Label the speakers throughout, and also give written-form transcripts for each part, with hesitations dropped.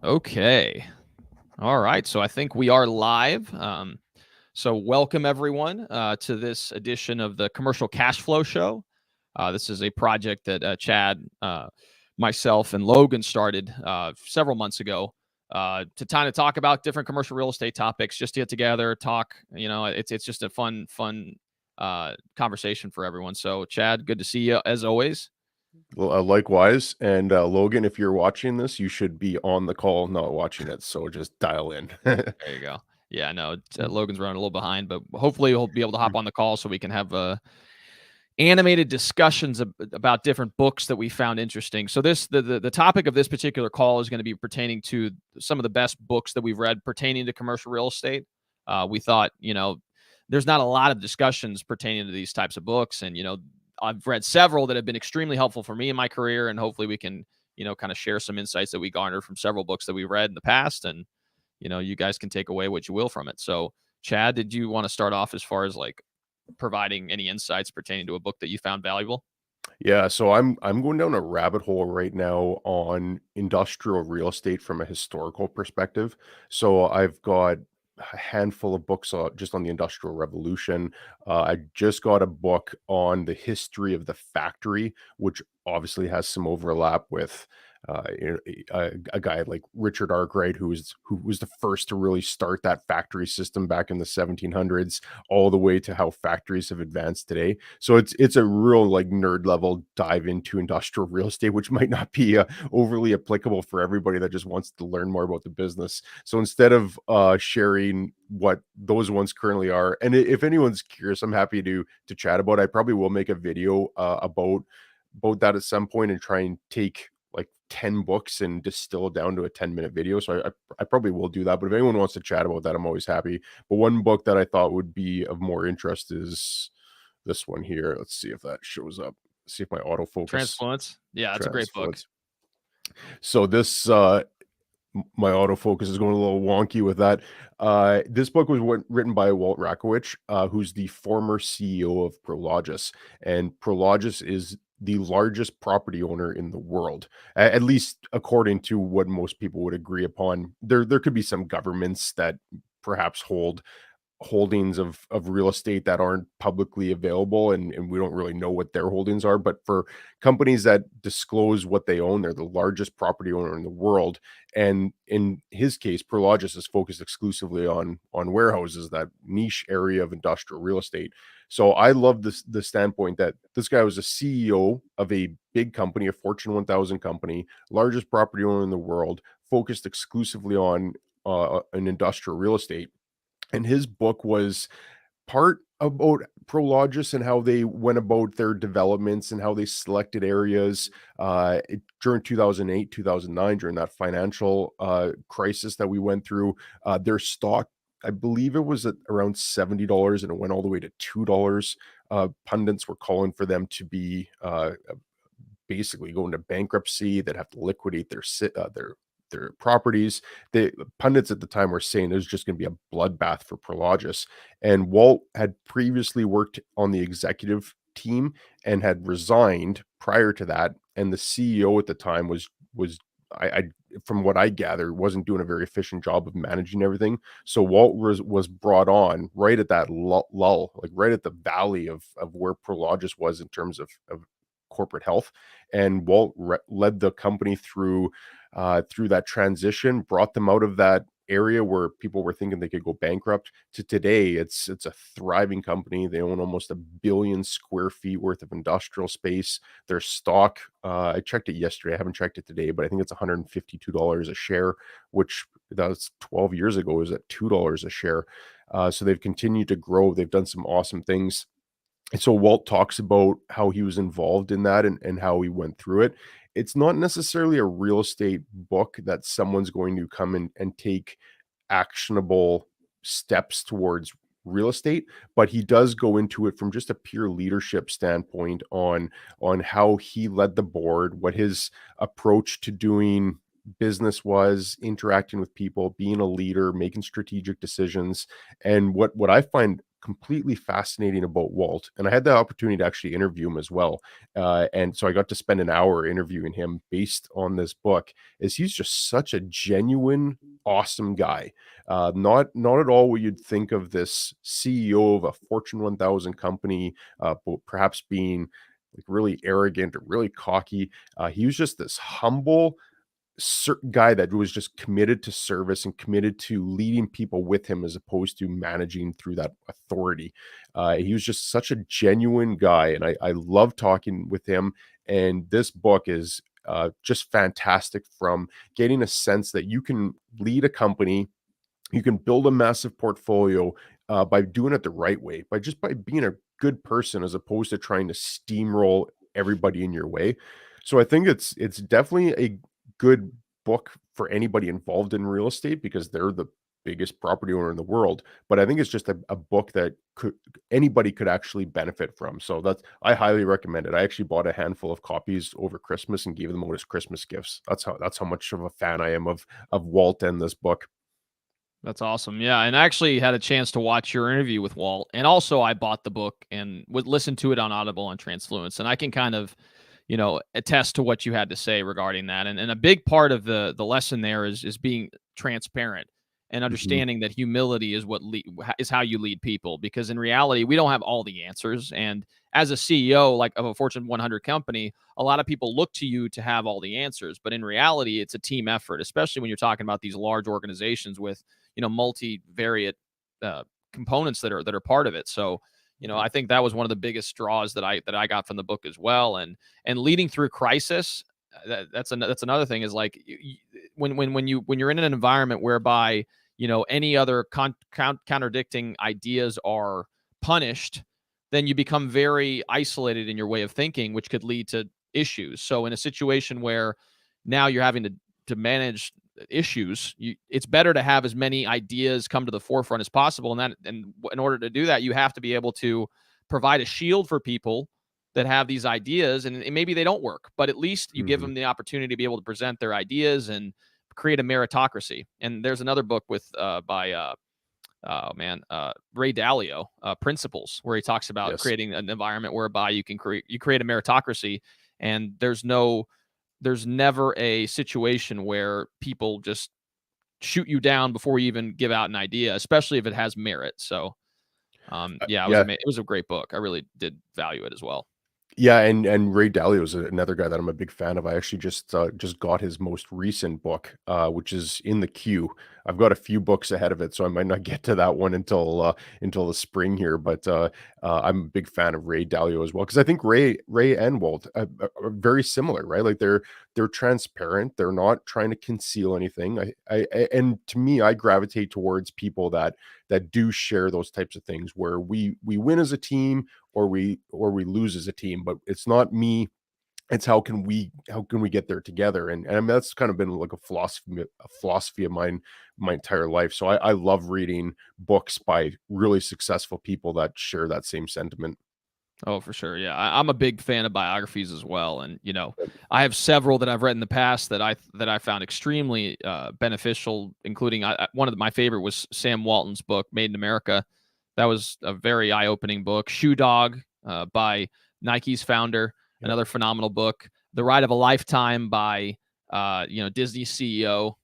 Speaker 1: Okay. All right. So I think we are live. So welcome everyone to this edition of the Commercial Cashflow Show. This is a project that Chad, myself, and Logan started several months ago to kind of talk about different commercial real estate topics, just to get together, talk. It's just a fun conversation for everyone. So Chad, good to see you as always.
Speaker 2: Well, likewise, and Logan, if you're watching this, you should be on the call, not watching it. So just dial in.
Speaker 1: There you go. Yeah, no, Logan's running a little behind, but hopefully he'll be able to hop on the call so we can have animated discussions about different books that we found interesting. So the topic of this particular call is going to be pertaining to some of the best books that we've read pertaining to commercial real estate. We thought, there's not a lot of discussions pertaining to these types of books, and I've read several that have been extremely helpful for me in my career, and hopefully we can kind of share some insights that we garnered from several books that we read in the past, and you guys can take away what you will from it. So, Chad, did you want to start off as far as like providing any insights pertaining to a book that you found valuable?
Speaker 2: Yeah, so I'm going down a rabbit hole right now on industrial real estate from a historical perspective. So I've got a handful of books just on the Industrial Revolution. I just got a book on the history of the factory, which obviously has some overlap with a guy like Richard Arkwright, who was the first to really start that factory system back in the 1700s, all the way to how factories have advanced today. So it's a real like nerd level dive into industrial real estate, which might not be overly applicable for everybody that just wants to learn more about the business. So instead of sharing what those ones currently are, and if anyone's curious, I'm happy to chat about it. I probably will make a video about that at some point and try and take like 10 books and distill it down to a 10-minute video. So I probably will do that. But if anyone wants to chat about that, I'm always happy. But one book that I thought would be of more interest is this one here. Let's see if that shows up. See if my autofocus
Speaker 1: Transfluence. Yeah, that's a great book.
Speaker 2: transfers. So this my autofocus is going a little wonky with that. This book was written by Walt Rakowicz, who's the former CEO of Prologis, and Prologis is the largest property owner in the world, at least according to what most people would agree upon. There could be some governments that perhaps hold holdings of real estate that aren't publicly available, and we don't really know what their holdings are. But for companies that disclose what they own, they're the largest property owner in the world. And in his case, Prologis is focused exclusively on warehouses, that niche area of industrial real estate. So I love the standpoint that this guy was a CEO of a big company, a Fortune 1000 company, largest property owner in the world, focused exclusively on an industrial real estate. And his book was part about Prologis and how they went about their developments and how they selected areas during 2008, 2009, during that financial crisis that we went through. Their stock, I believe it was at around $70 and it went all the way to $2. Pundits were calling for them to be basically go into bankruptcy, that have to liquidate their properties. The pundits at the time were saying it was just going to be a bloodbath for Prologis. And Walt had previously worked on the executive team and had resigned prior to that. And the CEO at the time was I from what I gather, wasn't doing a very efficient job of managing everything. So Walt was brought on right at that lull, like right at the valley of where Prologis was in terms of corporate health. And Walt led the company through that transition, brought them out of that area where people were thinking they could go bankrupt to today. It's a thriving company. They own almost 1 billion square feet worth of industrial space. Their stock, I checked it yesterday. I haven't checked it today, but I think it's $152 a share, which that was 12 years ago, is at $2 a share. So they've continued to grow. They've done some awesome things. And so Walt talks about how he was involved in that and how he went through it. It's not necessarily a real estate book that someone's going to come in and take actionable steps towards real estate, but he does go into it from just a pure leadership standpoint on how he led the board, what his approach to doing business was, interacting with people, being a leader, making strategic decisions. And what I find completely fascinating about Walt, and I had the opportunity to actually interview him as well. And so I got to spend an hour interviewing him based on this book. Is he's just such a genuine, awesome guy. Not at all what you'd think of this CEO of a Fortune 1000 company, but perhaps being like really arrogant or really cocky. He was just this humble, certain guy that was just committed to service and committed to leading people with him as opposed to managing through that authority. He was just such a genuine guy, and I love talking with him. And this book is just fantastic from getting a sense that you can lead a company, you can build a massive portfolio by doing it the right way, by being a good person as opposed to trying to steamroll everybody in your way. So I think it's definitely a good book for anybody involved in real estate because they're the biggest property owner in the world. But I think it's just a book that anybody could actually benefit from. So that's I highly recommend it. I actually bought a handful of copies over Christmas and gave them out as Christmas gifts. That's how much of a fan I am of Walt and this book.
Speaker 1: That's awesome. Yeah, and I actually had a chance to watch your interview with Walt, and also I bought the book and would listen to it on Audible and Transfluence, and I can kind of, attest to what you had to say regarding that. And a big part of the lesson there is being transparent and
Speaker 2: Mhm.
Speaker 1: understanding that humility is is how you lead people. Because in reality, we don't have all the answers, and as a CEO like of a Fortune 100 company, a lot of people look to you to have all the answers, but in reality, it's a team effort, especially when you're talking about these large organizations with multivariate uh, components that are part of it. So, I think that was one of the biggest draws that I got from the book as well. And leading through crisis, that's another thing is like when you're in an environment whereby any other contradicting ideas are punished, then you become very isolated in your way of thinking, which could lead to issues. So in a situation where now you're having to manage issues, it's better to have as many ideas come to the forefront as possible. And in order to do that, you have to be able to provide a shield for people that have these ideas, and maybe they don't work, but at least you give
Speaker 2: Mhm.
Speaker 1: them the opportunity to be able to present their ideas and create a meritocracy. And there's another book with by oh man, Ray Dalio, Principles, where he talks about
Speaker 2: Yes.
Speaker 1: creating an environment whereby you create a meritocracy, and there's never a situation where people just shoot you down before you even give out an idea, especially if it has merit. So, yeah,
Speaker 2: Yeah.
Speaker 1: it was a great book. I really did value it as well.
Speaker 2: Yeah, and Ray Dalio is another guy that I'm a big fan of. I actually just got his most recent book, which is in the queue. I've got a few books ahead of it, so I might not get to that one until the spring here. But I'm a big fan of Ray Dalio as well because I think Ray and Walt are very similar, right? Like they're transparent. They're not trying to conceal anything. And to me, I gravitate towards people that do share those types of things where we win as a team or we lose as a team, but it's not me, it's how can we get there together. And I mean, that's kind of been like a philosophy of mine my entire life. So I love reading books by really successful people that share that same sentiment.
Speaker 1: Oh, for sure. Yeah, I'm a big fan of biographies as well, and I have several that I've read in the past that I found extremely beneficial, including one of my favorite was Sam Walton's book, Made in America. That was a very eye-opening book. Shoe Dog by Nike's founder,
Speaker 2: Yep.
Speaker 1: another phenomenal book. The Ride of a Lifetime by Disney CEO,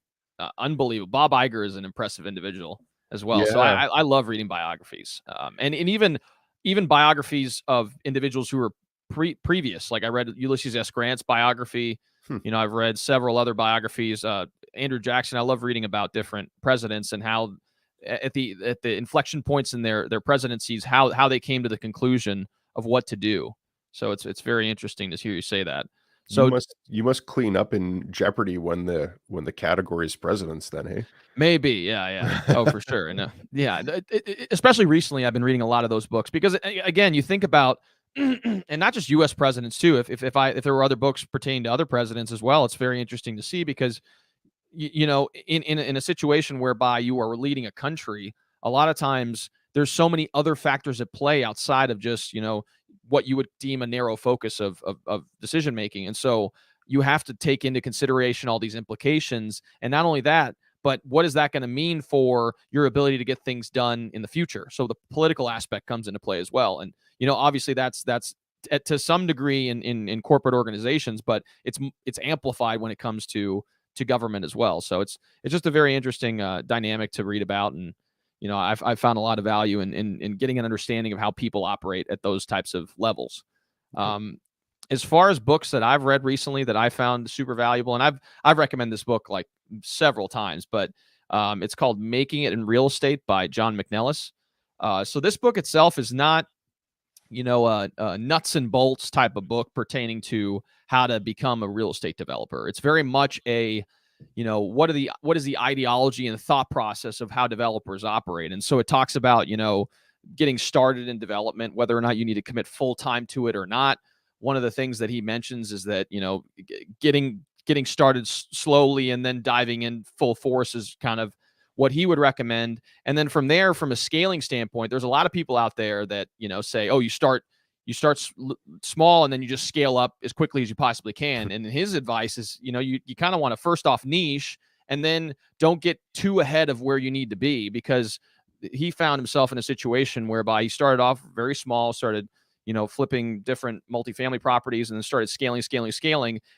Speaker 1: unbelievable. Bob Iger is an impressive individual as well. So
Speaker 2: Yeah.
Speaker 1: I love reading biographies, and even biographies of individuals who were previous. Like I read Ulysses S. Grant's biography.
Speaker 2: Hmm.
Speaker 1: I've read several other biographies. Andrew Jackson. I love reading about different presidents and how at the inflection points in their presidencies, how they came to the conclusion of what to do. So it's very interesting to hear you say that.
Speaker 2: You
Speaker 1: So
Speaker 2: must clean up in Jeopardy when the category is presidents then, hey?
Speaker 1: maybe, yeah, yeah. Oh, for sure, and, yeah, especially recently, I've been reading a lot of those books because, again, you think about and not just U.S. presidents too. If there were other books pertaining to other presidents as well, it's very interesting to see because in a situation whereby you are leading a country, a lot of times there's so many other factors at play outside of just what you would deem a narrow focus of decision making, and so you have to take into consideration all these implications, and not only that, but what is that going to mean for your ability to get things done in the future? So the political aspect comes into play as well. And, obviously that's to some degree in corporate organizations, but it's amplified when it comes to government as well. So it's just a very interesting dynamic to read about. And, I've found a lot of value in getting an understanding of how people operate at those types of levels. As far as books that I've read recently that I found super valuable, and I've recommended this book like several times, but it's called Making It in Real Estate by John McNellis. So this book itself is not, a nuts and bolts type of book pertaining to how to become a real estate developer. It's very much a, what is the ideology and the thought process of how developers operate. And so it talks about, getting started in development, whether or not you need to commit full time to it or not. One of the things that he mentions is that, getting started slowly and then diving in full force is kind of what he would recommend. And then from there, from a scaling standpoint, there's a lot of people out there that, say, oh, you start small and then you just scale up as quickly as you possibly can. And his advice is, you kind of want to first off niche, and then don't get too ahead of where you need to be, because he found himself in a situation whereby he started off very small, started, flipping different multifamily properties, and then started scaling.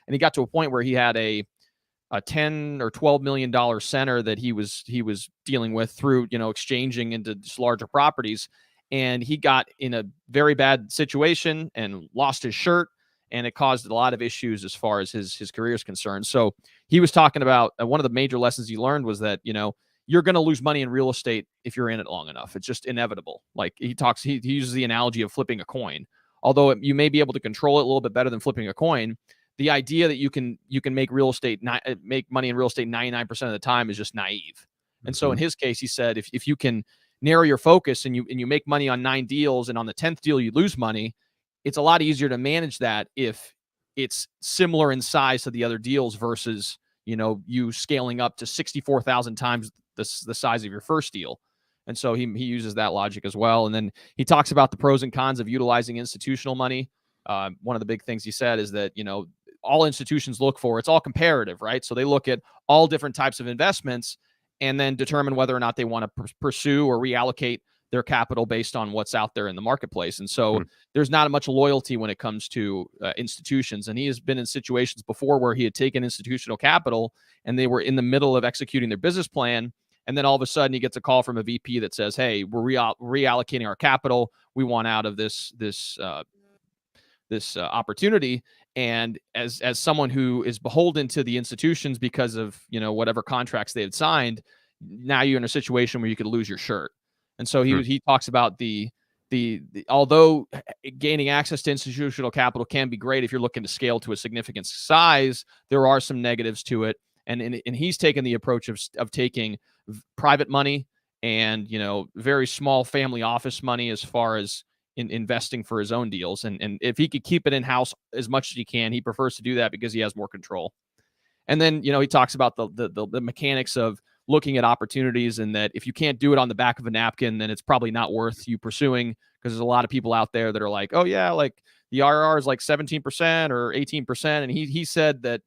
Speaker 1: And he got to a point where he had a $10 or $12 million center that he was dealing with through, exchanging into just larger properties. And he got in a very bad situation and lost his shirt, and it caused a lot of issues as far as his career is concerned. So he was talking about one of the major lessons he learned was that, you're going to lose money in real estate if you're in it long enough. It's just inevitable. Like he uses the analogy of flipping a coin. Although you may be able to control it a little bit better than flipping a coin, the idea that you can make make money in real estate 99% of the time is just naive. And so in his case, he said, if you can narrow your focus and you make money on 9 deals, and on the 10th deal you lose money, it's a lot easier to manage that if it's similar in size to the other deals versus, you scaling up to 64,000 times the size of your first deal. And so he uses that logic as well. And then he talks about the pros and cons of utilizing institutional money. One of the big things he said is that, all institutions look for, it's all comparative, right? So they look at all different types of investments and then determine whether or not they want to pursue or reallocate their capital based on what's out there in the marketplace. And so there's not much loyalty when it comes to institutions. And he has been in situations before where he had taken institutional capital and they were in the middle of executing their business plan. And then all of a sudden he gets a call from a VP that says, hey, we're reallocating our capital. We want out of this opportunity. And as someone who is beholden to the institutions because of, whatever contracts they had signed, now you're in a situation where you could lose your shirt. And so he talks about the although gaining access to institutional capital can be great if you're looking to scale to a significant size, there are some negatives to it. And he's taken the approach of taking private money and, very small family office money as far as in investing for his own deals. And if he could keep it in-house as much as he can, he prefers to do that because he has more control. And then, he talks about the mechanics of looking at opportunities, and that if you can't do it on the back of a napkin, then it's probably not worth you pursuing, because there's a lot of people out there that are like, oh yeah, like the IRR is like 17% or 18%. And he said that,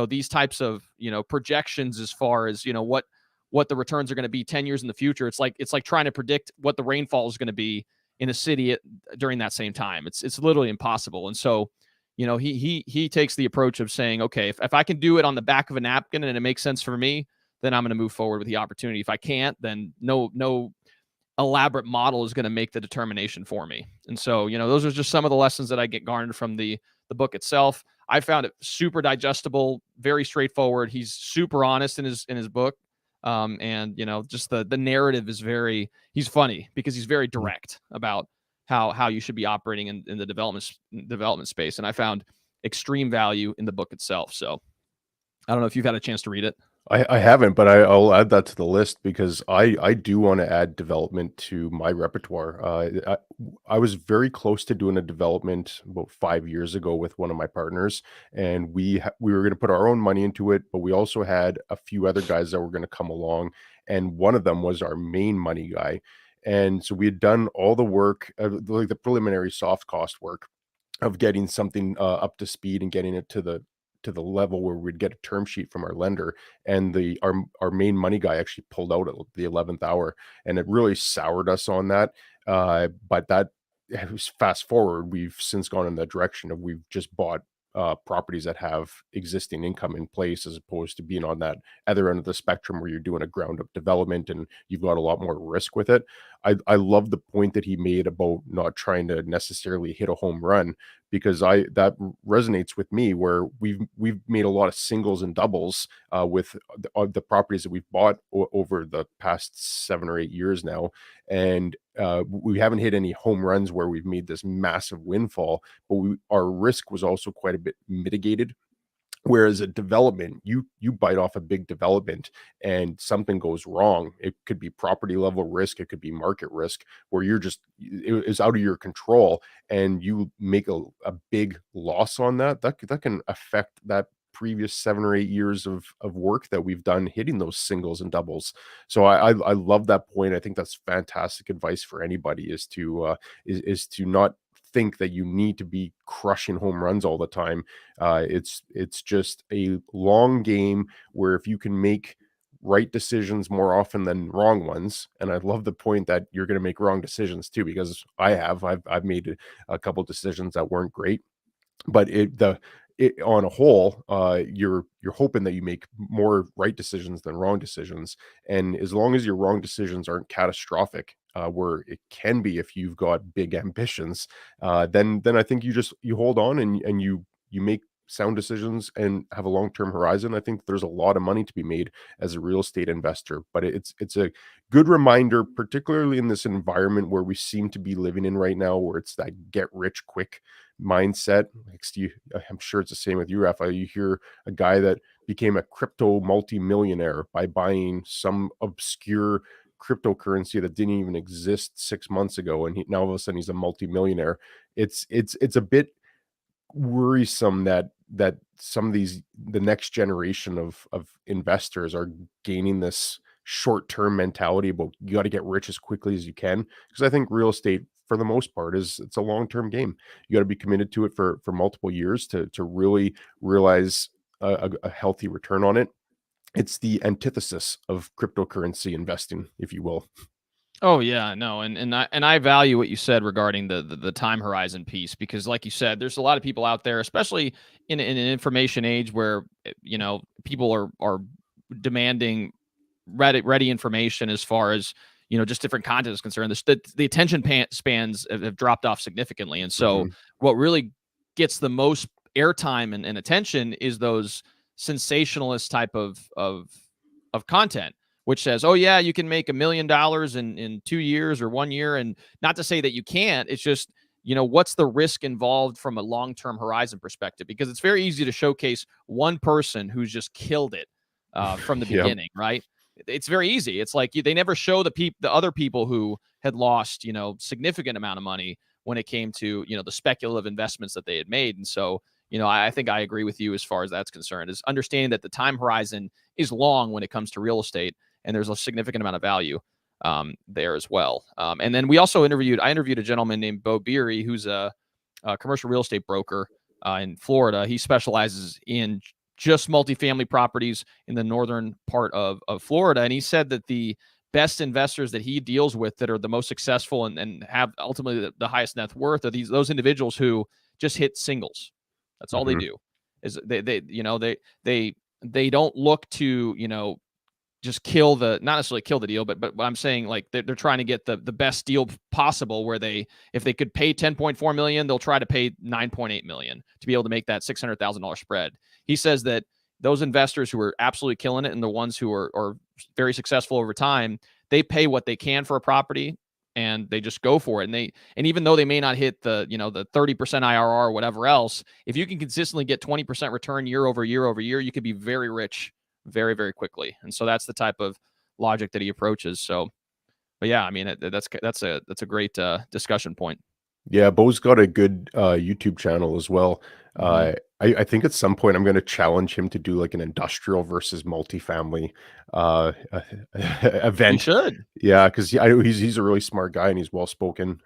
Speaker 1: these types of, projections as far as, what the returns are going to be 10 years in the future. It's like trying to predict what the rainfall is going to be in a city during that same time. It's literally impossible. And so, he takes the approach of saying, okay, if I can do it on the back of a napkin and it makes sense for me, then I'm going to move forward with the opportunity. If I can't, then no elaborate model is going to make the determination for me. And so, those are just some of the lessons that I get garnered from the book itself. I found it super digestible, very straightforward. He's super honest in his book. And just the narrative is he's funny because he's very direct about how you should be operating in the development space. And I found extreme value in the book itself. So I don't know if you've had a chance to read it.
Speaker 2: I haven't, but I'll add that to the list because I do want to add development to my repertoire. I was very close to doing a development about 5 years ago with one of my partners, and we were going to put our own money into it, but we also had a few other guys that were going to come along, and one of them was our main money guy. And so we had done all the work, like the preliminary soft cost work of getting something up to speed and getting it to the to the level where we'd get a term sheet from our lender, and our main money guy actually pulled out at the 11th hour, and it really soured us on that. But that fast forward, we've since gone in the direction of we've just bought properties that have existing income in place, as opposed to being on that other end of the spectrum where you're doing a ground up development and you've got a lot more risk with it. I love the point that he made about not trying to necessarily hit a home run, because I that resonates with me, where we've made a lot of singles and doubles with the properties that we've bought over the past 7 or 8 years now, and we haven't hit any home runs where we've made this massive windfall, but our risk was also quite a bit mitigated. Whereas a development, you bite off a big development and something goes wrong. It could be property level risk, it could be market risk, where it is out of your control, and you make a big loss on that. That can affect that previous 7 or 8 years of work that we've done hitting those singles and doubles. So I love that point. I think that's fantastic advice for anybody, is to not think that you need to be crushing home runs all the time. It's just a long game, where if you can make right decisions more often than wrong ones. And I love the point that you're going to make wrong decisions too, because I've made a couple decisions that weren't great, but it on a whole, you're hoping that you make more right decisions than wrong decisions. And as long as your wrong decisions aren't catastrophic, where it can be if you've got big ambitions, then I think you hold on, and you make sound decisions and have a long-term horizon. I think there's a lot of money to be made as a real estate investor, but it's a good reminder, particularly in this environment where we seem to be living in right now, where it's that get rich quick mindset. Like Steve, I'm sure it's the same with you, Rafa. You hear a guy that became a crypto multimillionaire by buying some obscure cryptocurrency that didn't even exist 6 months ago, and now all of a sudden he's a multimillionaire. It's a bit worrisome that some of the next generation of investors are gaining this short-term mentality about you got to get rich as quickly as you can, because I think real estate, for the most part, it's a long-term game. You got to be committed to it for multiple years to really realize a healthy return on it. It's the antithesis of cryptocurrency investing, if you will.
Speaker 1: Oh yeah, no, and I value what you said regarding the time horizon piece, because like you said, there's a lot of people out there, especially in an information age where people are demanding ready information as far as just different content is concerned. The attention spans have dropped off significantly, and so
Speaker 2: Mhm.
Speaker 1: what really gets the most airtime and attention is those sensationalist type of content, which says, "Oh yeah, you can make $1 million in 2 years or 1 year," and not to say that you can't. It's just what's the risk involved from a long term horizon perspective? Because it's very easy to showcase one person who's just killed it from the
Speaker 2: Yep.
Speaker 1: beginning, right? It's very easy. It's like they never show the other people who had lost significant amount of money when it came to the speculative investments that they had made. And so I think I agree with you as far as that's concerned, is understanding that the time horizon is long when it comes to real estate, and there's a significant amount of value there as well. And then I interviewed a gentleman named Bo Beery, who's a commercial real estate broker in Florida. He specializes in just multifamily properties in the northern part of Florida. And he said that the best investors that he deals with that are the most successful and have ultimately the highest net worth are those individuals who just hit singles. That's all they
Speaker 2: Mhm.
Speaker 1: do. Is they don't look to just not necessarily kill the deal, but I'm saying, like, they're trying to get the best deal possible, where if they could pay 10.4 million, they'll try to pay 9.8 million to be able to make that $600,000 spread. He says that those investors who are absolutely killing it, and the ones who are very successful over time, they pay what they can for a property, and they just go for it. And even though they may not hit the 30% IRR or whatever else, if you can consistently get 20% return year over year over year, you could be very rich very, very quickly. And so that's the type of logic that he approaches. So, but yeah, I mean, that's a great discussion point.
Speaker 2: Yeah, Bo's got a good YouTube channel as well.
Speaker 1: Mm-hmm.
Speaker 2: I think at some point I'm going to challenge him to do like an industrial versus multifamily
Speaker 1: You
Speaker 2: event.
Speaker 1: should.
Speaker 2: Yeah, because I know he's a really smart guy and he's well spoken.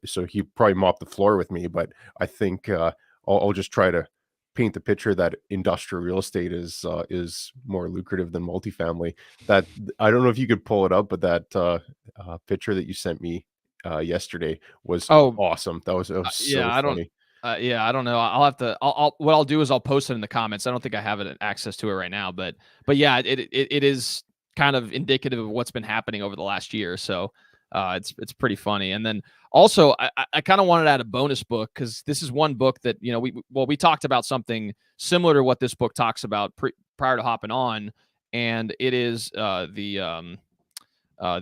Speaker 2: So he probably mop the floor with me, but I think I'll just try to paint the picture that industrial real estate is more lucrative than multifamily. That I don't know if you could pull it up, but that picture that you sent me yesterday was
Speaker 1: Oh,
Speaker 2: awesome. That was
Speaker 1: yeah,
Speaker 2: so
Speaker 1: I don't.
Speaker 2: funny.
Speaker 1: Yeah, I don't know. I'll have to. I'll. What I'll do is I'll post it in the comments. I don't think I have it access to it right now, but yeah, it is kind of indicative of what's been happening over the last year. So, it's pretty funny. And then also, I kind of wanted to add a bonus book because this is one book that we talked about something similar to what this book talks about prior to hopping on, and it is the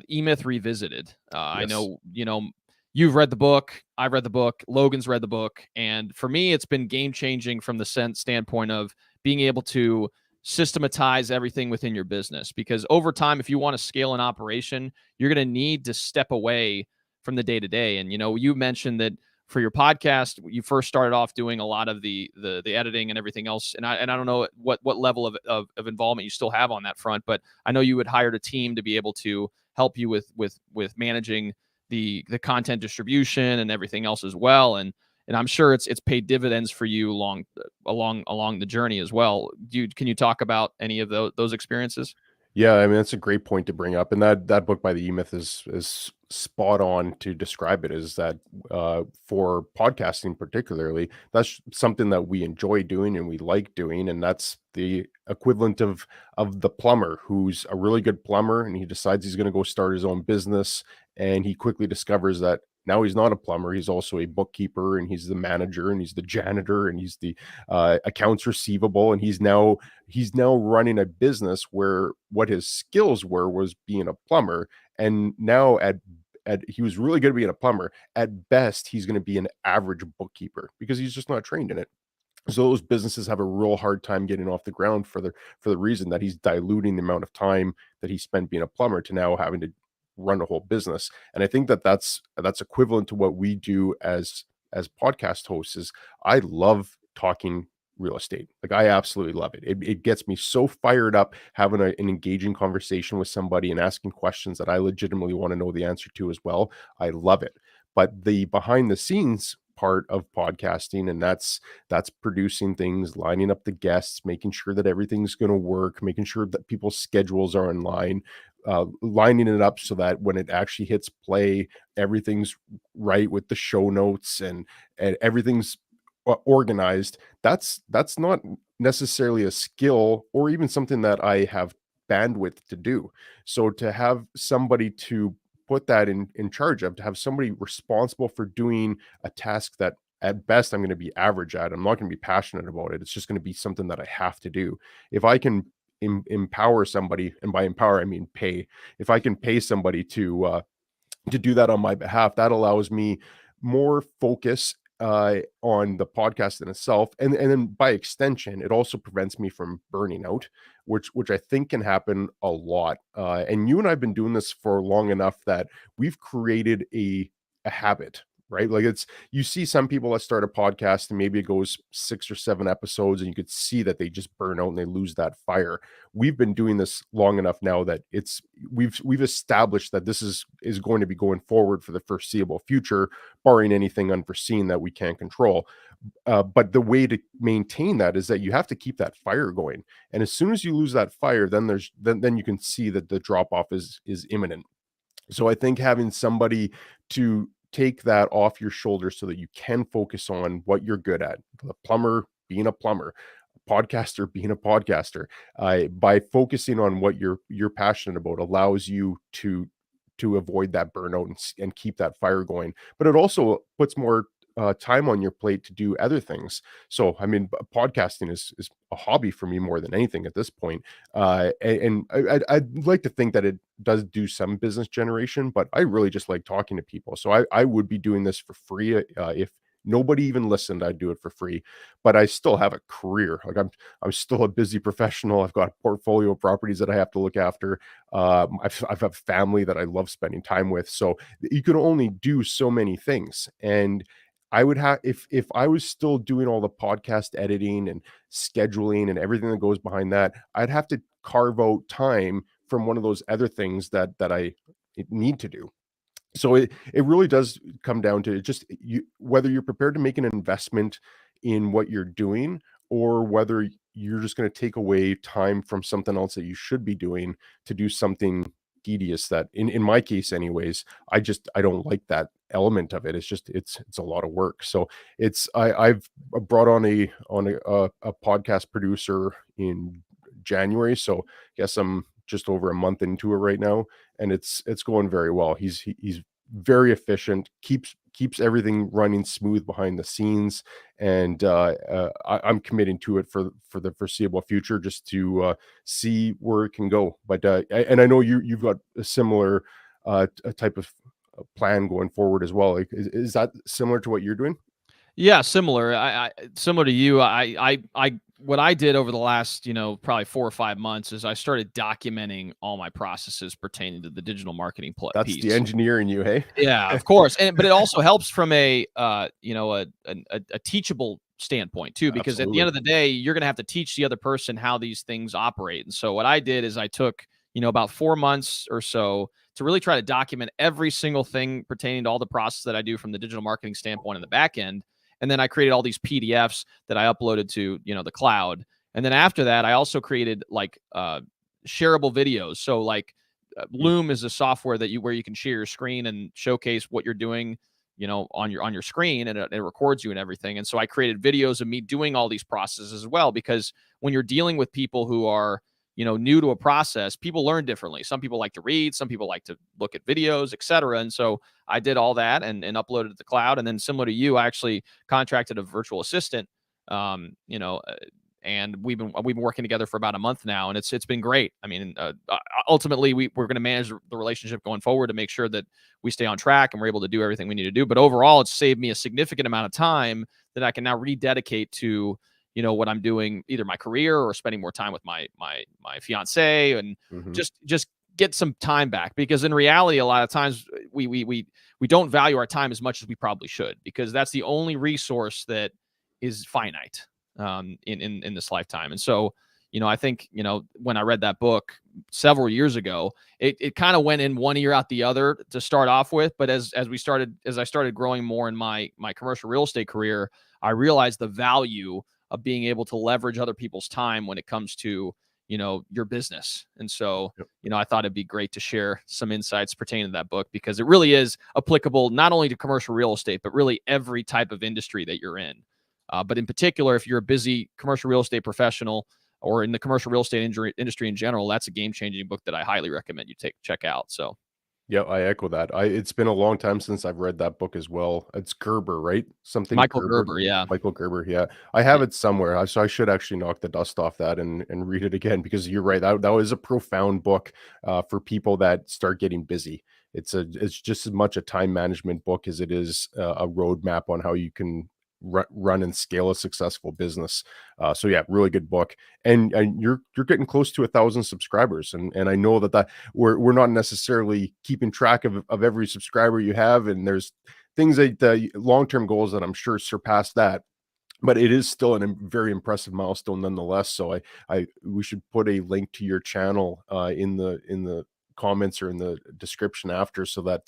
Speaker 1: E-Myth Revisited. I
Speaker 2: Yes.
Speaker 1: know, you've read the book, I've read the book, Logan's read the book, and for me, it's been game changing from the standpoint of being able to systematize everything within your business. Because over time, if you want to scale an operation, you're going to need to step away from the day to day. And you mentioned that for your podcast, you first started off doing a lot of the editing and everything else. And I don't know what level of involvement you still have on that front, but I know you had hired a team to be able to help you with managing the content distribution and everything else as well. And I'm sure it's paid dividends for you along the journey as well. Can you talk about any of those experiences?
Speaker 2: Yeah, I mean that's a great point to bring up, and that book by the E-Myth is spot on to describe it. Is that for podcasting particularly, that's something that we enjoy doing and we like doing, and that's the equivalent of the plumber who's a really good plumber, and he decides he's going to go start his own business, and he quickly discovers that now he's not a plumber, he's also a bookkeeper, and he's the manager, and he's the janitor, and he's the accounts receivable, and he's now running a business where what his skills was being a plumber, and now at he was really good at being a plumber. At best, he's going to be an average bookkeeper because he's just not trained in it. So those businesses have a real hard time getting off the ground for the reason that he's diluting the amount of time that he spent being a plumber to now having to run a whole business. And I think that that's equivalent to what we do as podcast hosts. Is I love talking real estate. Like I absolutely love it. It gets me so fired up having an engaging conversation with somebody and asking questions that I legitimately want to know the answer to as well. I love it. But the behind the scenes part of podcasting, and that's producing things, lining up the guests, making sure that everything's going to work, making sure that people's schedules are in line, lining it up so that when it actually hits play, everything's right with the show notes, and everything's organized. That's not necessarily a skill or even something that I have bandwidth to do. So to have somebody to put that in charge of, to have somebody responsible for doing a task that at best I'm going to be average at, I'm not going to be passionate about it. It's just going to be something that I have to do. If I can empower somebody, and by empower I mean pay, if I can pay somebody to do that on my behalf, that allows me more focus on the podcast in itself, and then by extension, it also prevents me from burning out, which I think can happen a lot. And you and I've been doing this for long enough that we've created a habit. Right. Like you see some people that start a podcast and maybe it goes 6 or 7 episodes and you could see that they just burn out and they lose that fire. We've been doing this long enough now that we've established that this is going to be going forward for the foreseeable future, barring anything unforeseen that we can't control. But the way to maintain that is that you have to keep that fire going, and as soon as you lose that fire, then you can see that the drop off is imminent. So I think having somebody to take that off your shoulders so that you can focus on what you're good at, the plumber being a plumber, podcaster being a podcaster, by focusing on what you're passionate about, allows you to avoid that burnout and keep that fire going. But it also puts more time on your plate to do other things. So, I mean, podcasting is a hobby for me more than anything at this point. I'd like to think that it does do some business generation, but I really just like talking to people. So I would be doing this for free. If nobody even listened, I'd do it for free. But I still have a career. Like I'm still a busy professional. I've got a portfolio of properties that I have to look after. I've a family that I love spending time with. So you can only do so many things. And I would have, if I was still doing all the podcast editing and scheduling and everything that goes behind that, I'd have to carve out time from one of those other things that I need to do. So it really does come down to just you, whether you're prepared to make an investment in what you're doing, or whether you're just going to take away time from something else that you should be doing to do something tedious that in my case anyways, I don't like that element of it. It's just it's a lot of work. So I've brought on a podcast producer in January, so I guess I'm just over a month into it right now, and it's going very well. He's very efficient, keeps everything running smooth behind the scenes, and I'm committing to it for the foreseeable future, just to see where it can go. But and I know you've got a similar a type of plan going forward as well. Like, is that similar to what you're doing?
Speaker 1: Yeah, similar. Similar to you. What I did over the last, probably 4 or 5 months is I started documenting all my processes pertaining to the digital marketing
Speaker 2: That's the
Speaker 1: piece.
Speaker 2: engineer in you, hey?
Speaker 1: Yeah, of course, but it also helps from a teachable standpoint too, because at the end
Speaker 2: Absolutely.
Speaker 1: of the day, you're gonna have to teach the other person how these things operate. And so what I did is I took, about 4 months or so to really try to document every single thing pertaining to all the process that I do from the digital marketing standpoint in the back end. And then I created all these PDFs that I uploaded to, the cloud. And then after that, I also created like shareable videos. So like
Speaker 2: Mm.
Speaker 1: Loom is a software where you can share your screen and showcase what you're doing, on your screen, and it records you and everything. And so I created videos of me doing all these processes as well, because when you're dealing with people who are, new to a process, people learn differently. Some people like to read, some people like to look at videos, etc. And so I did all that and uploaded it to the cloud. And then similar to you, I actually contracted a virtual assistant, um, you know, uh, and we've been working together for about a month now, and it's been great. I mean, ultimately, we're going to manage the relationship going forward to make sure that we stay on track and we're able to do everything we need to do. But overall, it's saved me a significant amount of time that I can now rededicate to, what I'm doing, either my career or spending more time with my fiance, and
Speaker 2: Mhm.
Speaker 1: just get some time back. Because in reality, a lot of times we don't value our time as much as we probably should, because that's the only resource that is finite, in this lifetime. And so, I think, when I read that book several years ago, it kind of went in one ear out the other to start off with. But as I started growing more in my commercial real estate career, I realized the value of being able to leverage other people's time when it comes to, your business. And so,
Speaker 2: Yep.
Speaker 1: I thought it'd be great to share some insights pertaining to that book, because it really is applicable not only to commercial real estate, but really every type of industry that you're in. But in particular, if you're a busy commercial real estate professional or in the commercial real estate industry in general, that's a game changing book that I highly recommend you check out. So
Speaker 2: Yeah, I echo that. It's been a long time since I've read that book as well. It's Gerber, right? Something
Speaker 1: Michael
Speaker 2: Gerber.
Speaker 1: Gerber, yeah.
Speaker 2: Michael Gerber, yeah. I have it somewhere, so I should actually knock the dust off that and read it again, because you're right. That was a profound book for people that start getting busy. It's just as much a time management book as it is a roadmap on how you can run and scale a successful business. So yeah, really good book. And you're getting close to 1,000 subscribers, and I know that we're not necessarily keeping track of every subscriber you have, and there's things that the long-term goals that I'm sure surpass that, but it is still very impressive milestone nonetheless. So we should put a link to your channel in the comments or in the description after, so that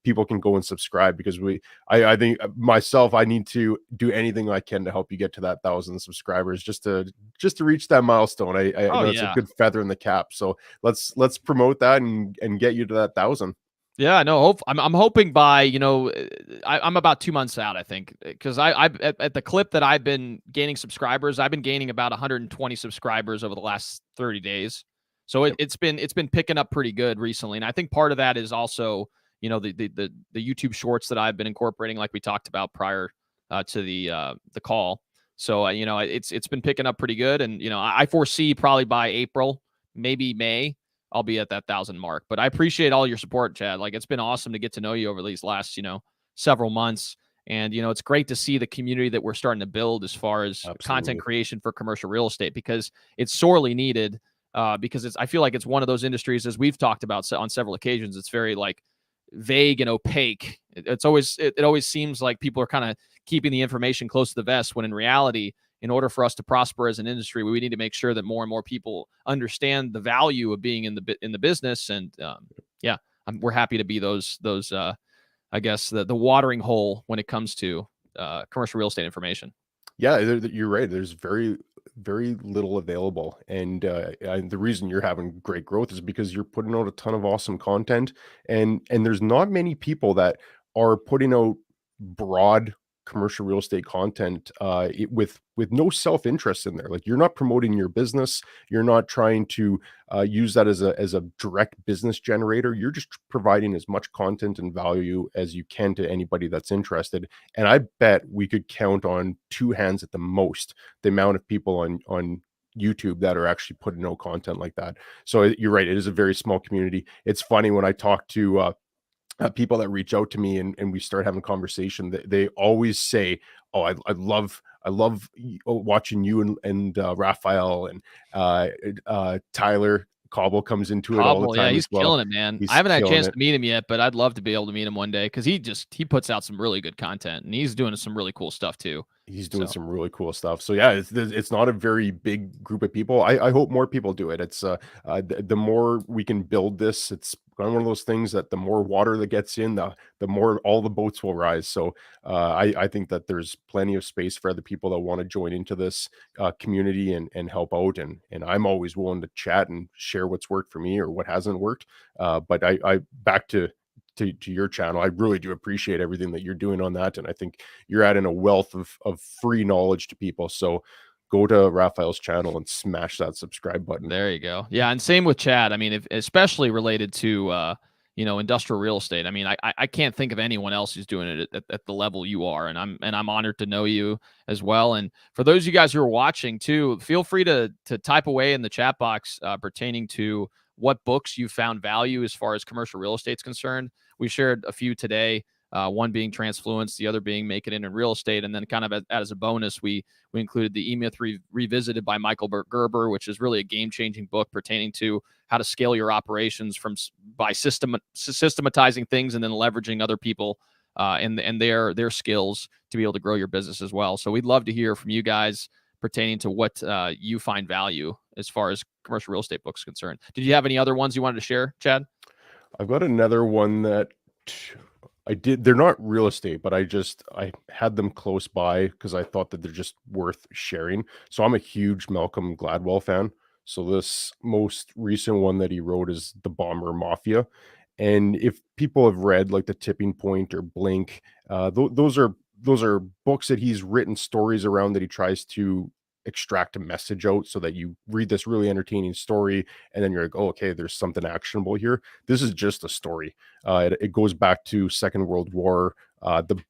Speaker 2: people can go and subscribe, because I think myself, I need to do anything I can to help you get to that 1,000 subscribers, just to reach that milestone. I
Speaker 1: Oh
Speaker 2: know it's a
Speaker 1: yeah.
Speaker 2: good feather in the cap, so let's promote that and get you to that 1,000.
Speaker 1: Yeah, no, I'm hoping by, I'm about 2 months out, I think, because at the clip that I've been gaining subscribers, I've been gaining about 120 subscribers over the last 30 days. So
Speaker 2: Yep.
Speaker 1: it's been picking up pretty good recently, and I think part of that is also, the YouTube Shorts that I've been incorporating, like we talked about prior to the call. So it's been picking up pretty good, and I foresee probably by April, maybe May, I'll be at that 1,000 mark. But I appreciate all your support, Chad. Like, it's been awesome to get to know you over these last, several months. And, it's great to see the community that we're starting to build as far as content
Speaker 2: Absolutely.
Speaker 1: creation for commercial real estate, because it's sorely needed. Because I feel like it's one of those industries, as we've talked about on several occasions, it's very like vague and opaque. It always seems like people are kind of keeping the information close to the vest, when in reality, in order for us to prosper as an industry, we need to make sure that more and more people understand the value of being in the business. And yeah, we're happy to be those I guess the watering hole when it comes to commercial real estate information.
Speaker 2: Yeah, you're right. There's very very little available. And the reason you're having great growth is because you're putting out a ton of awesome content, and there's not many people that are putting out broad commercial real estate content with no self-interest in there. Like, you're not promoting your business, you're not trying to use that as a direct business generator. You're just providing as much content and value as you can to anybody that's interested. And I bet we could count on two hands at the most the amount of people on YouTube that are actually putting out content like that. So you're right, it is a very small community. It's funny when I talk to people that reach out to me and we start having conversation, they always say, "Oh, I love watching you and Raphael and Tyler Cobble comes into it all the
Speaker 1: Cobble, yeah,
Speaker 2: time
Speaker 1: he's
Speaker 2: as well.
Speaker 1: killing it, man. I
Speaker 2: He's
Speaker 1: haven't had a
Speaker 2: killing
Speaker 1: chance
Speaker 2: it.
Speaker 1: to meet him yet, but I'd love to be able to meet him one day because he puts out some really good content and he's doing some really cool stuff too.
Speaker 2: He's doing
Speaker 1: So
Speaker 2: some really cool stuff. So yeah, it's not a very big group of people. I hope more people do it. It's the more we can build this, it's one of those things that the more water that gets in, the more all the boats will rise. So I think that there's plenty of space for other people that want to join into this community and help out. And I'm always willing to chat and share what's worked for me or what hasn't worked. But I back to your channel. I really do appreciate everything that you're doing on that. And I think you're adding a wealth of free knowledge to people. So go to Raphael's channel and smash that subscribe button.
Speaker 1: there you go. Yeah, and same with Chad. I mean, if, especially related to industrial real estate. I mean, I can't think of anyone else who's doing it at the level you are, and I'm honored to know you as well. And for those of you guys who are watching too, feel free to type away in the chat box pertaining to what books you found value as far as commercial real estate is concerned. We shared a few today. One being Transfluence, the other being Make It in Real Estate, and then kind of as a bonus, we included the E-Myth Revisited by Michael Gerber, which is really a game-changing book pertaining to how to scale your operations by systematizing things and then leveraging other people and their skills to be able to grow your business as well. So we'd love to hear from you guys pertaining to what you find value as far as commercial real estate books concerned. Did you have any other ones you wanted to share, Chad?
Speaker 2: I've got another one that I did. They're not real estate, but I had them close by because I thought that they're just worth sharing. So I'm a huge Malcolm Gladwell fan. So this most recent one that he wrote is The Bomber Mafia. And if people have read like The Tipping Point or Blink, those are books that he's written stories around that he tries to extract a message out so that you read this really entertaining story and then you're like, oh, okay, there's something actionable here. This is just a story. It goes back to Second World War, the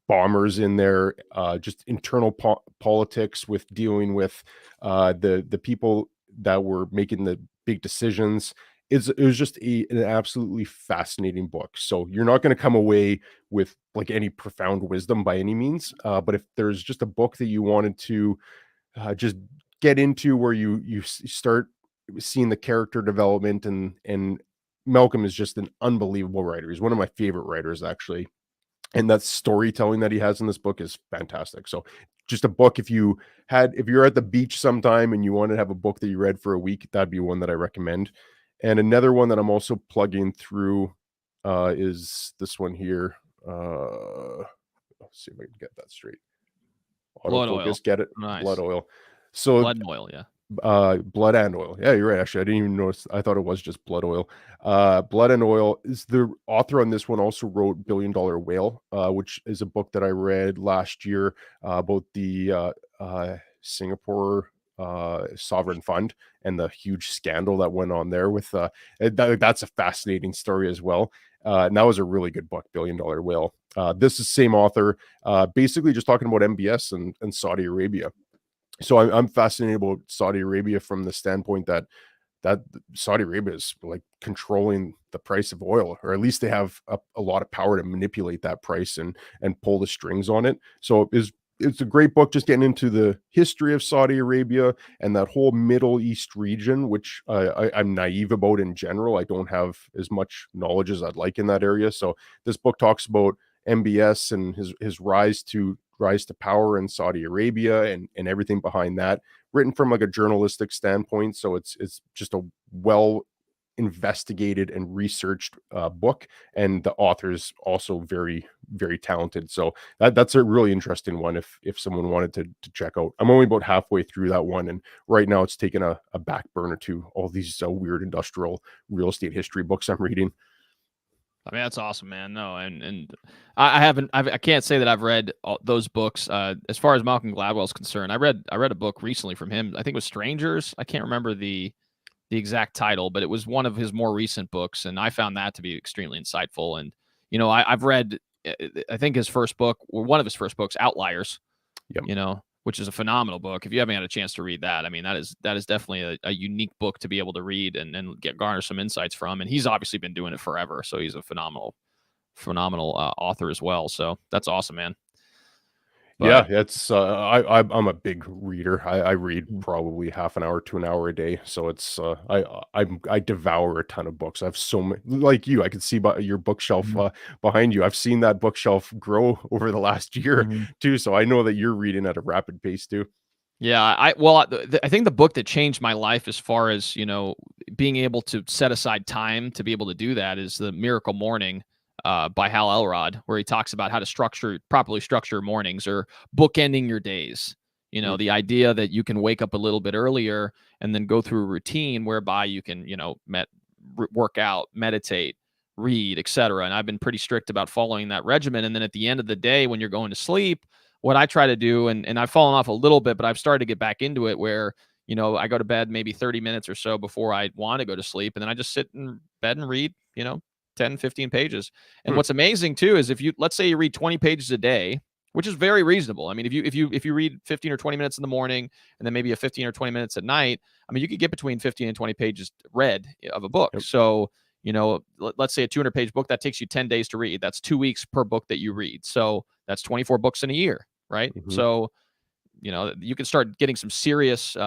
Speaker 2: bombers in there, just internal politics with dealing with the people that were making the big decisions. It was just an absolutely fascinating book. So you're not going to come away with like any profound wisdom by any means, but if there's just a book that you wanted to just get into where you start seeing the character development, and Malcolm is just an unbelievable writer. He's one of my favorite writers, actually. And that storytelling that he has in this book is fantastic. So just a book, if you're at the beach sometime and you want to have a book that you read for a week, that'd be one that I recommend. And another one that I'm also plugging through is this one here. Let's see if I can get that straight.
Speaker 1: Blood oil.
Speaker 2: Autofocus, get it?
Speaker 1: Nice.
Speaker 2: Blood oil. So
Speaker 1: Blood and oil, yeah.
Speaker 2: blood and oil. Yeah, you're right. Actually, I didn't even notice. I thought it was just blood oil. Blood and oil is the author on this one also wrote Billion Dollar Whale, which is a book that I read last year about the Singapore sovereign fund and the huge scandal that went on there with that's a fascinating story as well. And that was a really good book, Billion Dollar Whale. This is same author, basically just talking about MBS and Saudi Arabia. So I'm fascinated about Saudi Arabia from the standpoint that Saudi Arabia is like controlling the price of oil, or at least they have a lot of power to manipulate that price and pull the strings on it. So it's a great book, just getting into the history of Saudi Arabia and that whole Middle East region, which I'm naive about in general. I don't have as much knowledge as I'd like in that area. So this book talks about MBS and his rise to power in Saudi Arabia and everything behind that, written from like a journalistic standpoint. So it's just a well investigated and researched book, and the author's also very, very talented. So that's a really interesting one if someone wanted to check out. I'm only about halfway through that one, and right now it's taken a back burner to all these weird industrial real estate history books I'm reading.
Speaker 1: I mean, that's awesome, man. No, and I haven't, I can't say that I've read those books. As far as Malcolm Gladwell's concerned, I read a book recently from him. I think it was Strangers. I can't remember the exact title, but it was one of his more recent books, and I found that to be extremely insightful. And I've read, I think his first book, or one of his first books, Outliers.
Speaker 2: Yep.
Speaker 1: Which is a phenomenal book. If you haven't had a chance to read that, I mean, that is definitely a unique book to be able to read and get garner some insights from. And he's obviously been doing it forever, so he's a phenomenal author as well. So that's awesome, man.
Speaker 2: Yeah,
Speaker 1: But
Speaker 2: it's I'm a big reader. I read probably half an hour to an hour a day. So it's I devour a ton of books. I have so many, like you. I can see by your bookshelf
Speaker 1: Mhm.
Speaker 2: behind you. I've seen that bookshelf grow over the last year
Speaker 1: Mhm.
Speaker 2: too. So I know that you're reading at a rapid pace too.
Speaker 1: Yeah, I think the book that changed my life as far as, being able to set aside time to be able to do that is The Miracle Morning by Hal Elrod, where he talks about how to properly structure mornings or bookending your days.
Speaker 2: Mm,
Speaker 1: The idea that you can wake up a little bit earlier and then go through a routine whereby you can, work out, meditate, read, etc. And I've been pretty strict about following that regimen. And then at the end of the day, when you're going to sleep, what I try to do, and I've fallen off a little bit, but I've started to get back into it where, I go to bed maybe 30 minutes or so before I want to go to sleep. And then I just sit in bed and read, 10, 15 pages. And
Speaker 2: mm,
Speaker 1: what's amazing too is let's say you read 20 pages a day, which is very reasonable. I mean, if you read 15 or 20 minutes in the morning and then maybe a 15 or 20 minutes at night, I mean, you could get between 15 and 20 pages read of a book.
Speaker 2: yep.
Speaker 1: So, let's say a 200-page book that takes you 10 days to read. That's 2 weeks per book that you read. So that's 24 books in a year, right?
Speaker 2: Mhm.
Speaker 1: So, you can start getting some serious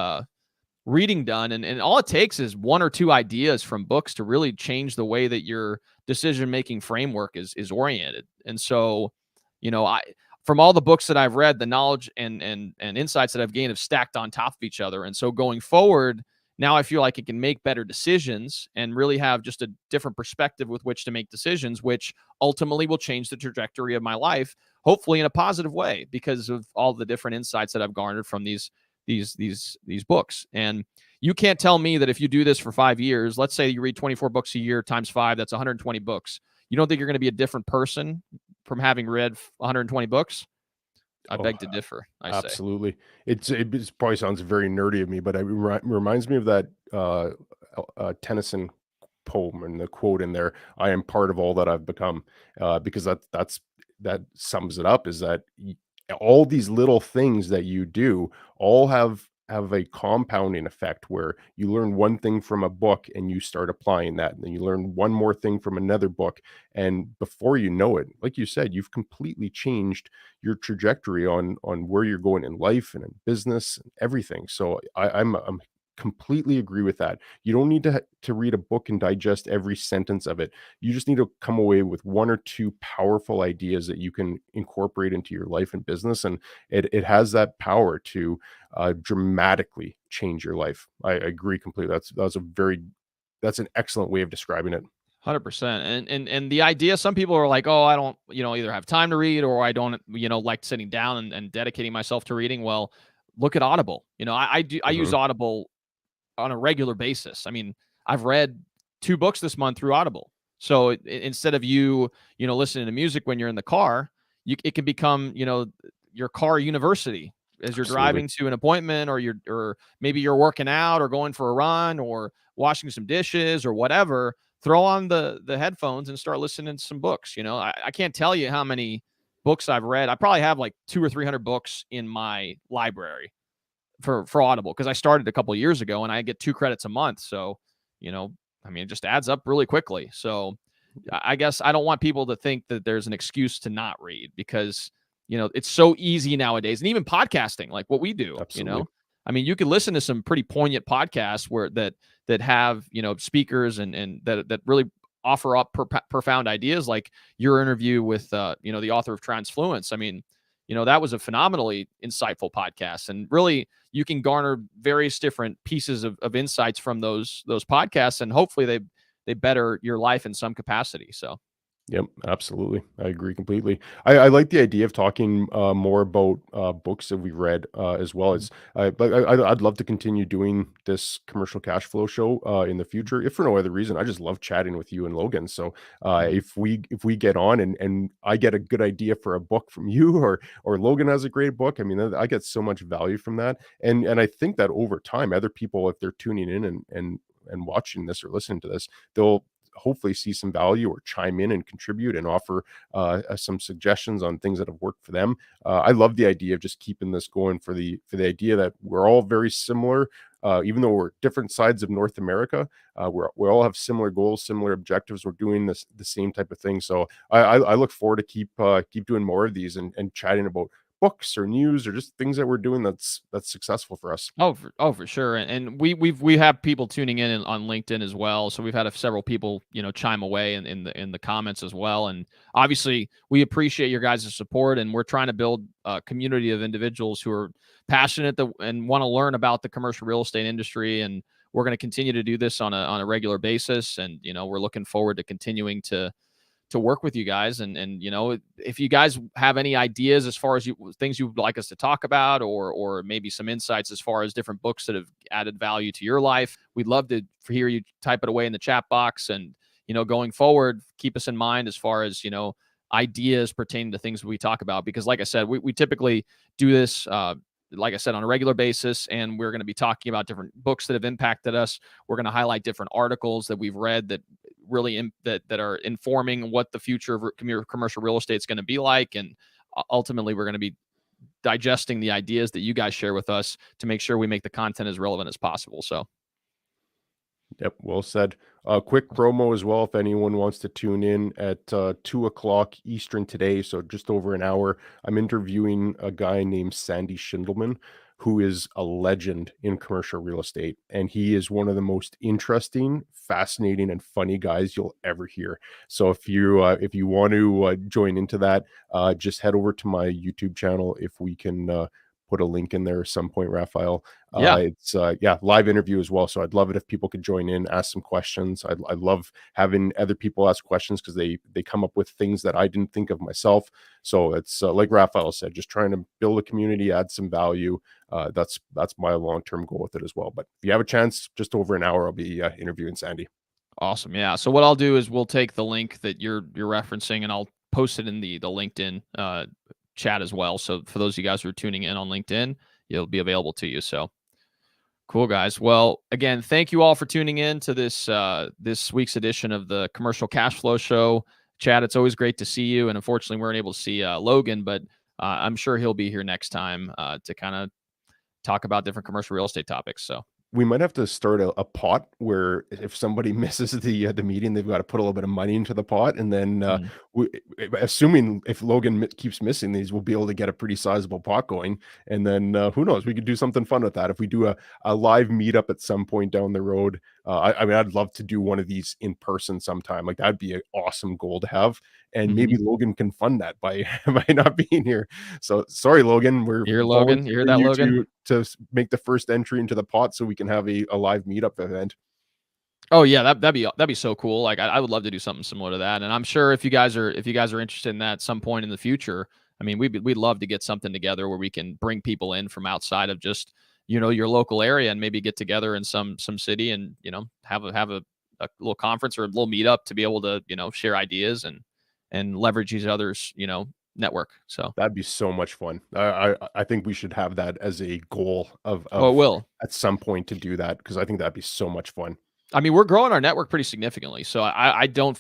Speaker 1: reading done. And all it takes is one or two ideas from books to really change the way that your decision making framework is oriented. And so, I from all the books that I've read, the knowledge and insights that I've gained have stacked on top of each other. And so going forward, now I feel like I can make better decisions and really have just a different perspective with which to make decisions, which ultimately will change the trajectory of my life, hopefully in a positive way, because of all the different insights that I've garnered from these books. And you can't tell me that if you do this for 5 years, let's say you read 24 books a year times 5, that's 120 books. You don't think you're going to be a different person from having read 120 books? I
Speaker 2: Oh,
Speaker 1: beg to differ, I say.
Speaker 2: absolutely. It probably sounds very nerdy of me, but it reminds me of that Tennyson poem and the quote in there, "I am part of all that I've become," because that sums it up. Is that all these little things that you do all have a compounding effect where you learn one thing from a book and you start applying that, and then you learn one more thing from another book, and before you know it, like you said, you've completely changed your trajectory on where you're going in life and in business and everything. So I'm completely agree with that. You don't need to read a book and digest every sentence of it. You just need to come away with one or two powerful ideas that you can incorporate into your life and business, and it has that power to dramatically change your life. I agree completely. That's an excellent way of describing it.
Speaker 1: 100%. And the idea, some people are like, oh, I don't, either have time to read or I don't, like sitting down and dedicating myself to reading. Well, look at Audible. I use
Speaker 2: Mhm.
Speaker 1: Audible on a regular basis. I mean, I've read 2 books this month through Audible. So instead of listening to music when you're in the car, it can become, your car university as you're
Speaker 2: Absolutely.
Speaker 1: driving to an appointment, or maybe you're working out or going for a run or washing some dishes or whatever. Throw on the headphones and start listening to some books. I can't tell you how many books I've read. I probably have like 200 or 300 books in my library for Audible, because I started a couple of years ago and I get 2 credits a month. So, I mean, it just adds up really quickly. So I guess I don't want people to think that there's an excuse to not read, because, it's so easy nowadays. And even podcasting, like what we do,
Speaker 2: Absolutely.
Speaker 1: I mean, you could listen to some pretty poignant podcasts where that have, speakers and that really offer up profound ideas, like your interview with, the author of Transfluence. I mean, that was a phenomenally insightful podcast, and really you can garner various different pieces of insights from those podcasts, and hopefully they better your life in some capacity. So
Speaker 2: Yep, absolutely. I agree completely. I like the idea of talking more about books that we read as well
Speaker 1: mhm,
Speaker 2: as, but I'd love to continue doing this commercial cash flow show in the
Speaker 1: mhm,
Speaker 2: future, if for no other reason. I just love chatting with you and Logan. So
Speaker 1: mhm.
Speaker 2: if we get on and I get a good idea for a book from you, or Logan has a great book, I mean, I get so much value from that, and I think that over time, other people, if they're tuning in and watching this or listening to this, they'll hopefully see some value or chime in and contribute and offer some suggestions on things that have worked for them. I love the idea of just keeping this going for the idea that we're all very similar. Even though we're different sides of North America, we all have similar goals, similar objectives. We're doing the same type of thing. So I look forward to keep doing more of these and chatting about books or news or just things that we're doing that's successful for us.
Speaker 1: For sure, and we have people tuning in on LinkedIn as well. So we've had several people, chime away in the comments as well. And obviously, we appreciate your guys' support, and we're trying to build a community of individuals who are passionate and want to learn about the commercial real estate industry. And we're going to continue to do this on a regular basis. And we're looking forward to continuing to work with you guys. And if you guys have any ideas as far as things you would like us to talk about, or maybe some insights as far as different books that have added value to your life, we'd love to hear you type it away in the chat box. And going forward, keep us in mind as far as ideas pertaining to things we talk about, because like I said, we typically do this like I said, on a regular basis, and we're going to be talking about different books that have impacted us. We're going to highlight different articles that we've read that really that are informing what the future of commercial real estate is going to be like. And ultimately, we're going to be digesting the ideas that you guys share with us to make sure we make the content as relevant as possible. So
Speaker 2: Yep, well said. Quick promo as well, if anyone wants to tune in at 2 o'clock Eastern today, so just over an hour. I'm interviewing a guy named Sandy Schindelman, who is a legend in commercial real estate, and he is one of the most interesting, fascinating, and funny guys you'll ever hear. So if you want to join into that, just head over to my YouTube channel. If we can put a link in there at some point, Raphael.
Speaker 1: yeah,
Speaker 2: It's yeah, live interview as well. So I'd love it if people could join in, ask some questions. I love having other people ask questions because they come up with things that I didn't think of myself. So it's like Raphael said, just trying to build a community, add some value. That's my long term goal with it as well. But if you have a chance, just over an hour, I'll be interviewing Sandy.
Speaker 1: awesome. Yeah. So what I'll do is we'll take the link that you're referencing, and I'll post it in the LinkedIn chat as well. So for those of you guys who are tuning in on LinkedIn, it'll be available to you. So cool, guys. Well, again, thank you all for tuning in to this week's edition of the Commercial Cash Flow Show. Chad, it's always great to see you. And unfortunately, we weren't able to see Logan, but I'm sure he'll be here next time to kind of talk about different commercial real estate topics. So
Speaker 2: We might have to start a pot where if somebody misses the meeting, they've got to put a little bit of money into the pot, and then
Speaker 1: mm,
Speaker 2: we, assuming if Logan keeps missing these, we'll be able to get a pretty sizable pot going. And then who knows? We could do something fun with that if we do a live meetup at some point down the road. I mean, I'd love to do one of these in person sometime. Like that'd be an awesome goal to have, and maybe
Speaker 1: mhm.
Speaker 2: Logan can fund that by by not being here. So sorry, Logan, we're
Speaker 1: You hear Logan? You hear
Speaker 2: volunteering
Speaker 1: that,
Speaker 2: you
Speaker 1: Logan?
Speaker 2: to make the first entry into the pot so we can have a live meetup event.
Speaker 1: Oh yeah, that'd be so cool. Like I would love to do something similar to that. And I'm sure if you guys are interested in that at some point in the future, I mean, we'd love to get something together where we can bring people in from outside of just your local area, and maybe get together in some city, and have a little conference or a little meetup to be able to share ideas and leverage each other's network. So
Speaker 2: That'd be so much fun. I think we should have that as a goal
Speaker 1: oh, it
Speaker 2: of
Speaker 1: will.
Speaker 2: at some point to do that because I think that'd be so much fun.
Speaker 1: I mean, we're growing our network pretty significantly, so I don't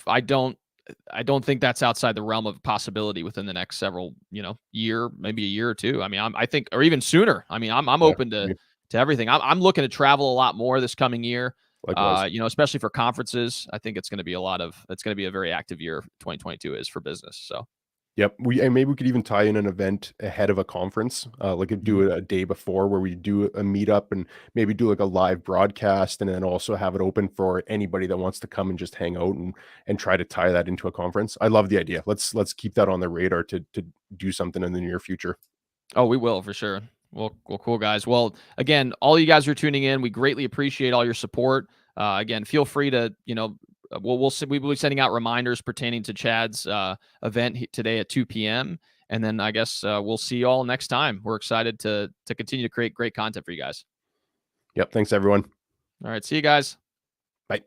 Speaker 1: think that's outside the realm of possibility within the next several, year, maybe a year or two. I mean, I think, or even sooner. I mean, I'm
Speaker 2: Yeah,
Speaker 1: open to
Speaker 2: me
Speaker 1: everything. I'm looking to travel a lot more this coming year.
Speaker 2: likewise.
Speaker 1: Especially for conferences. I think it's going to be a very active year. 2022 is for business. So,
Speaker 2: Yep. And maybe we could even tie in an event ahead of a conference, like do
Speaker 1: mhm.
Speaker 2: it a day before where we do a meetup and maybe do like a live broadcast and then also have it open for anybody that wants to come and just hang out and try to tie that into a conference. I love the idea. Let's keep that on the radar to do something in the near future.
Speaker 1: Oh, we will for sure. Well, cool guys. Well, again, all you guys who are tuning in, we greatly appreciate all your support. Again, feel free to we'll see. We will be sending out reminders pertaining to Chad's event today at 2 p.m. And then I guess we'll see you all next time. We're excited to continue to create great content for you guys.
Speaker 2: Yep. Thanks, everyone.
Speaker 1: All right. See you guys.
Speaker 2: Bye.